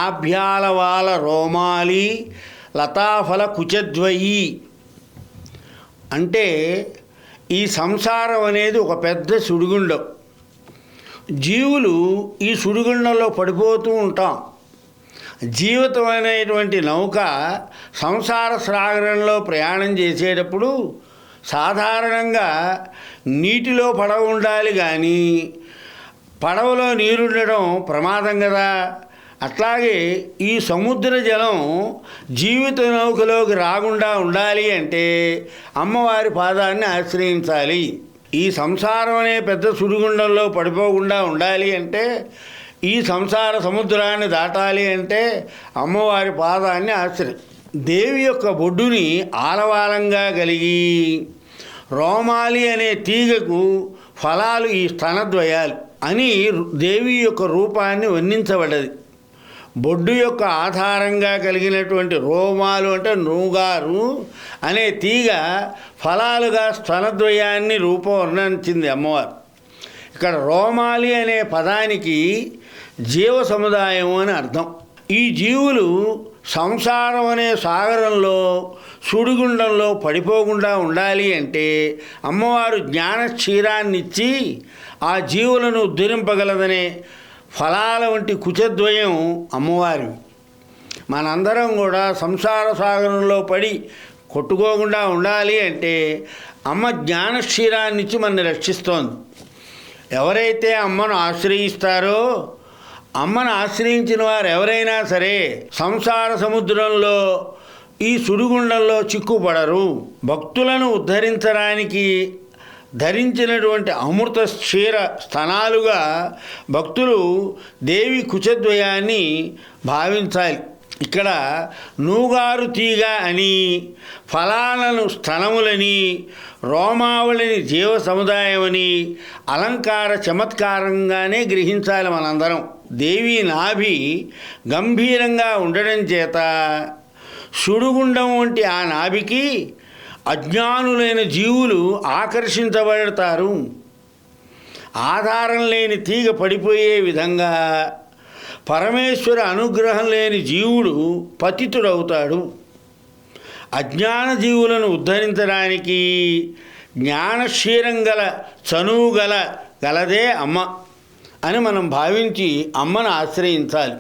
నాభ్యాలవాల రోమాలి లతాఫల కుచద్వయి. అంటే ఈ సంసారం అనేది ఒక పెద్ద సుడిగుండం. జీవులు ఈ సుడిగుండంలో పడిపోతూ ఉంటాం. జీవితం అనేటువంటి నౌక సంసార సాగరంలో ప్రయాణం చేసేటప్పుడు సాధారణంగా నీటిలో పడవ ఉండాలి, కానీ పడవలో నీరుండడం ప్రమాదం కదా. అట్లాగే ఈ సముద్ర జలం జీవిత నౌకలోకి రాకుండా ఉండాలి అంటే అమ్మవారి పాదాన్ని ఆశ్రయించాలి. ఈ సంసారం అనే పెద్ద సుడిగుండంలో పడిపోకుండా ఉండాలి అంటే, ఈ సంసార సముద్రాన్ని దాటాలి అంటే అమ్మవారి పాదాన్ని దేవి యొక్క బొడ్డుని ఆలవాలంగా కలిగి రోమాలి అనే తీగకు ఫలాలు ఈ స్తనద్వయాలు అని దేవి యొక్క రూపాన్ని వర్ణించబడ్డది. బొడ్డు యొక్క ఆధారంగా కలిగినటువంటి రోమాలు అంటే నూగారు అనే తీగ ఫలాలుగా స్తనద్వయాన్ని రూపవర్ణించింది అమ్మవారు. ఇక్కడ రోమాలి అనే పదానికి జీవ సముదాయం అని అర్థం. ఈ జీవులు సంసారం అనే సాగరంలో సుడిగుండంలో పడిపోకుండా ఉండాలి అంటే అమ్మవారు జ్ఞానక్షీరాన్నిచ్చి ఆ జీవులను ఉద్ధరింపగలదనే ఫలాల వంటి కుచద్వయం అమ్మవారి. మనందరం కూడా సంసార సాగరంలో పడి కొట్టుకోకుండా ఉండాలి అంటే అమ్మ జ్ఞానక్షీరాన్నిచ్చి మనని రక్షిస్తోంది. ఎవరైతే అమ్మను ఆశ్రయిస్తారో, అమ్మను ఆశ్రయించిన వారు ఎవరైనా సరే సంసార సముద్రంలో ఈ సుడిగుండంలో చిక్కుపడరు. భక్తులను ఉద్ధరించడానికి ధరించినటువంటి అమృత క్షీర స్తనాలుగా భక్తులు దేవి కుచద్వయాన్ని భావించాలి. ఇక్కడ నూగారు తీగ అని, ఫలాలను స్తనములని, రోమావళిని జీవ సముదాయమని అలంకార చమత్కారంగానే గ్రహించాలి మనందరం. దేవి నాభి గంభీరంగా ఉండడం చేత సుడిగుండం వంటి ఆ నాభికి అజ్ఞానులైన జీవులు ఆకర్షించబడతారు. ఆధారం లేని తీగ పడిపోయే విధంగా పరమేశ్వర అనుగ్రహం లేని జీవుడు పతితుడవుతాడు. అజ్ఞాన జీవులను ఉద్ధరించడానికి జ్ఞానక్షీరం గల చనువు గలదే అమ్మ అని మనం భావించి అమ్మను ఆశ్రయించాలి.